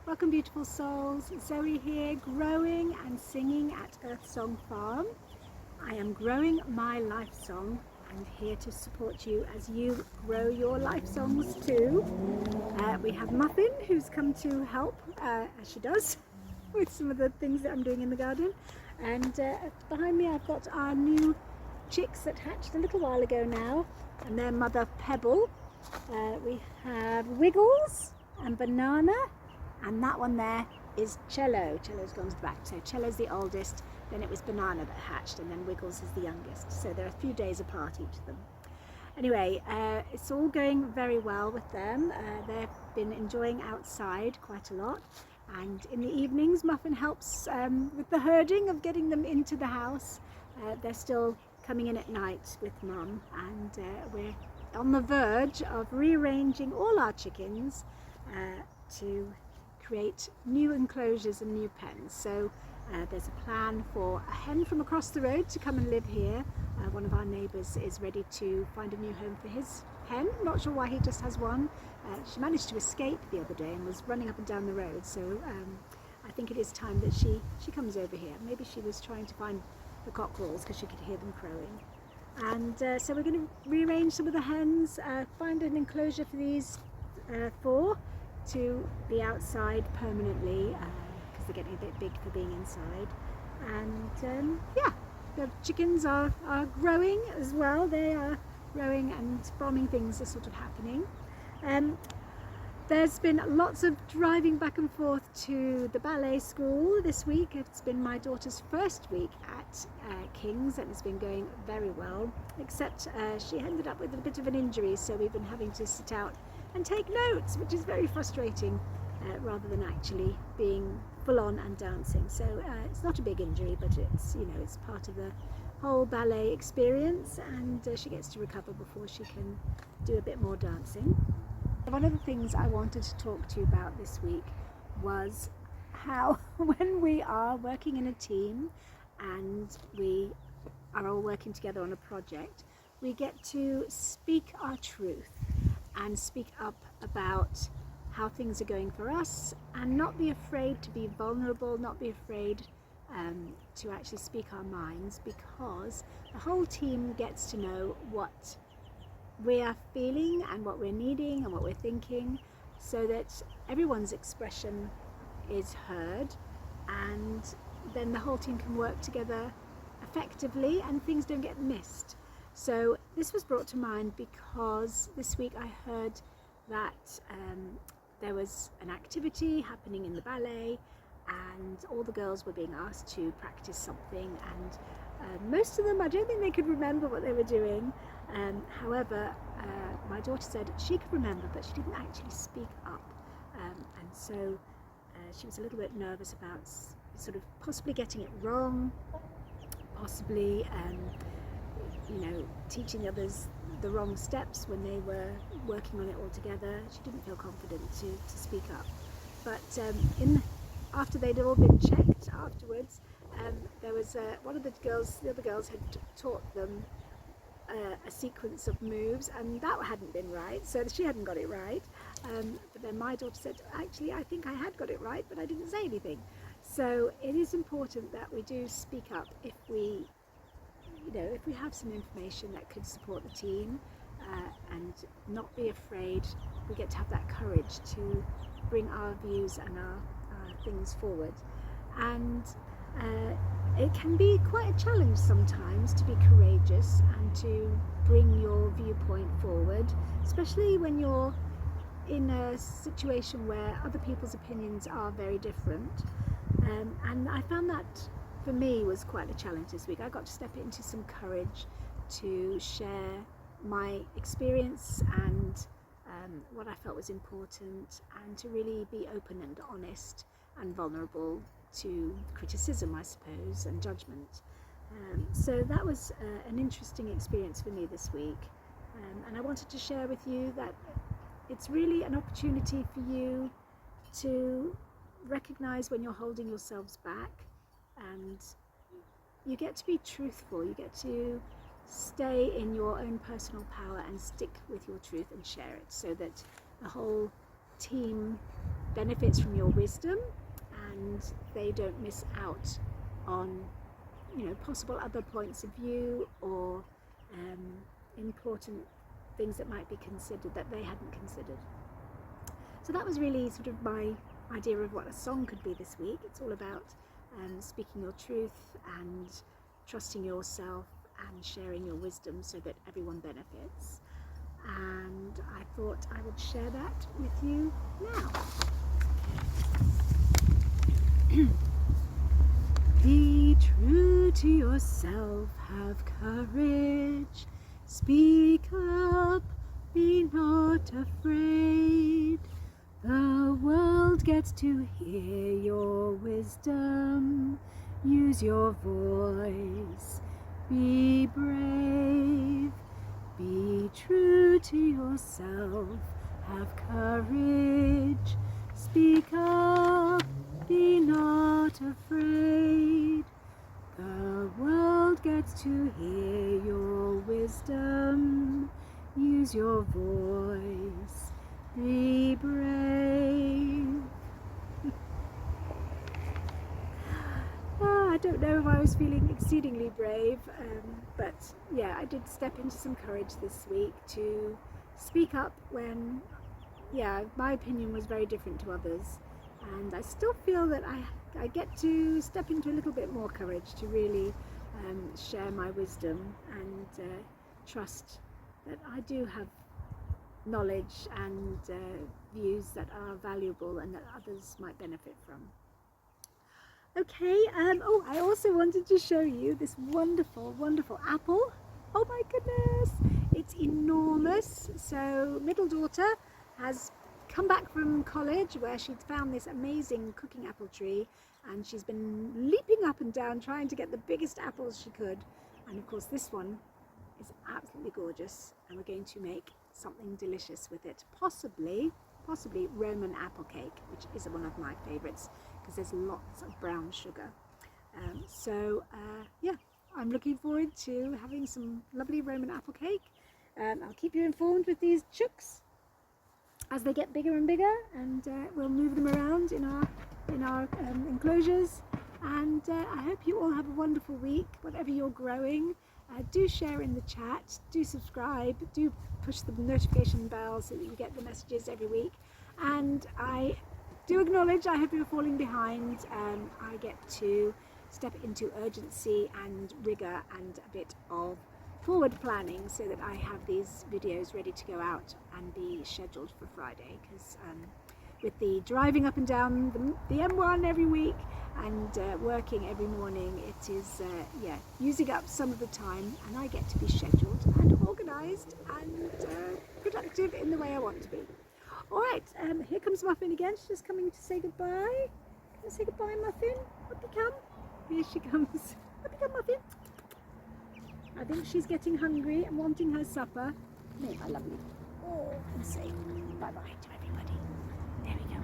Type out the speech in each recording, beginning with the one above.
Welcome beautiful souls, Zoe here, growing and singing at EarthSongFarm. I am growing my life song and here to support you as you grow your life songs too. We have Muffin who's come to help, as she does, with some of the things that I'm doing in the garden. And behind me I've got our new chicks that hatched a little while ago now, and their mother Pebble. We have Wiggles and Banana, and that one there is Cello. Cello's gone to the back, so Cello's the oldest, then it was Banana that hatched, and then Wiggles is the youngest, so they're a few days apart, each of them. Anyway, it's all going very well with them. They've been enjoying outside quite a lot, and in the evenings Muffin helps with the herding of getting them into the house. They're still coming in at night with Mum, and we're on the verge of rearranging all our chickens to create new enclosures and new pens. So there's a plan for a hen from across the road to come and live here. One of our neighbours is ready to find a new home for his hen. Not sure why he just has one. She managed to escape the other day and was running up and down the road, so I think it is time that she comes over here. Maybe she was trying to find the cockerels because she could hear them crowing. And so we're going to rearrange some of the hens, find an enclosure for these four to be outside permanently because they're getting a bit big for being inside. And yeah, the chickens are growing as well. They are growing and bombing things are sort of happening. There's been lots of driving back and forth to the ballet school this week. It's been my daughter's first week at King's, and it's been going very well, except she ended up with a bit of an injury, so we've been having to sit out and take notes, which is very frustrating, rather than actually being full on and dancing. So it's not a big injury, but it's, it's part of the whole ballet experience, and she gets to recover before she can do a bit more dancing. One of the things I wanted to talk to you about this week was how when we are working in a team and we are all working together on a project, we get to speak our truth and speak up about how things are going for us, and not be afraid to be vulnerable, not be afraid to actually speak our minds, because the whole team gets to know what we are feeling and what we're needing and what we're thinking, so that everyone's expression is heard, and then the whole team can work together effectively and things don't get missed. So this was brought to mind because this week I heard that there was an activity happening in the ballet, and all the girls were being asked to practice something, and most of them, I don't think they could remember what they were doing. However, my daughter said she could remember, but she didn't actually speak up, and so she was a little bit nervous about sort of possibly getting it wrong, possibly teaching the others the wrong steps when they were working on it all together. She didn't feel confident to speak up. But after they'd all been checked afterwards, there was one of the other girls had taught them a sequence of moves, and that hadn't been right, so she hadn't got it right. But then my daughter said, actually, I think I had got it right, but I didn't say anything. So it is important that we do speak up if we have some information that could support the team, and not be afraid. We get to have that courage to bring our views and our things forward. And it can be quite a challenge sometimes to be courageous and to bring your viewpoint forward, especially when you're in a situation where other people's opinions are very different. And I found that for me was quite a challenge this week. I got to step into some courage to share my experience and what I felt was important, and to really be open and honest and vulnerable to criticism, I suppose, and judgment. So that was an interesting experience for me this week, and I wanted to share with you that it's really an opportunity for you to recognize when you're holding yourselves back, and you get to be truthful. You get to stay in your own personal power and stick with your truth and share it, so that the whole team benefits from your wisdom, and they don't miss out on, possible other points of view or important things that might be considered that they hadn't considered. So that was really sort of my idea of what a song could be this week. It's all about speaking your truth and trusting yourself and sharing your wisdom so that everyone benefits. And I thought I would share that with you now. Be true to yourself, have courage, speak up, be not afraid. The world gets to hear your wisdom, use your voice, be brave, be true to yourself, have courage, speak up, be not afraid. The world gets to hear your wisdom, use your voice, be brave. I don't know if I was feeling exceedingly brave, but yeah, I did step into some courage this week to speak up when, my opinion was very different to others. And I still feel that I get to step into a little bit more courage to really share my wisdom and trust that I do have knowledge and views that are valuable and that others might benefit from. Okay, I also wanted to show you this wonderful, wonderful apple. Oh my goodness, it's enormous. So middle daughter has come back from college where she'd found this amazing cooking apple tree, and she's been leaping up and down trying to get the biggest apples she could. And of course this one is absolutely gorgeous, and we're going to make something delicious with it, possibly Roman apple cake, which is one of my favorites because there's lots of brown sugar. I'm looking forward to having some lovely Roman apple cake. I'll keep you informed with these chooks as they get bigger and bigger, and we'll move them around in our enclosures. And I hope you all have a wonderful week, whatever you're growing. Do share in the chat, do subscribe, do push the notification bell so that you get the messages every week. And I do acknowledge I hope you're falling behind. I get to step into urgency and rigor and a bit of forward planning so that I have these videos ready to go out and be scheduled for Friday, because with the driving up and down the M1 every week and working every morning, it is using up some of the time, and I get to be scheduled and organised and productive in the way I want to be. Alright, here comes Muffin again. She's just coming to say goodbye. Can I say goodbye, Muffin? Up you come. Here she comes. Up you come, Muffin. I think she's getting hungry and wanting her supper. No, my lovely. Oh, and say bye-bye to everybody. There we go.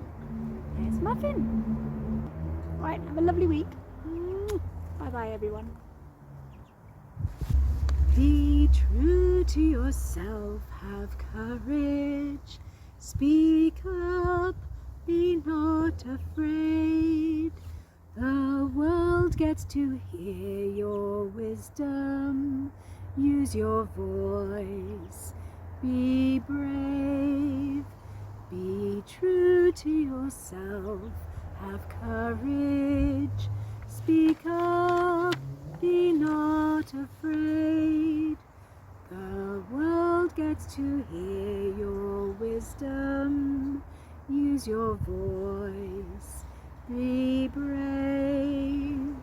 There's Muffin. Alright, have a lovely week. Bye-bye, everyone. Be true to yourself, have courage, speak up, be not afraid. The world gets to hear your wisdom, use your voice, be brave, be true to yourself, have courage, speak up, be not afraid. The world gets to hear your wisdom, use your voice, be brave.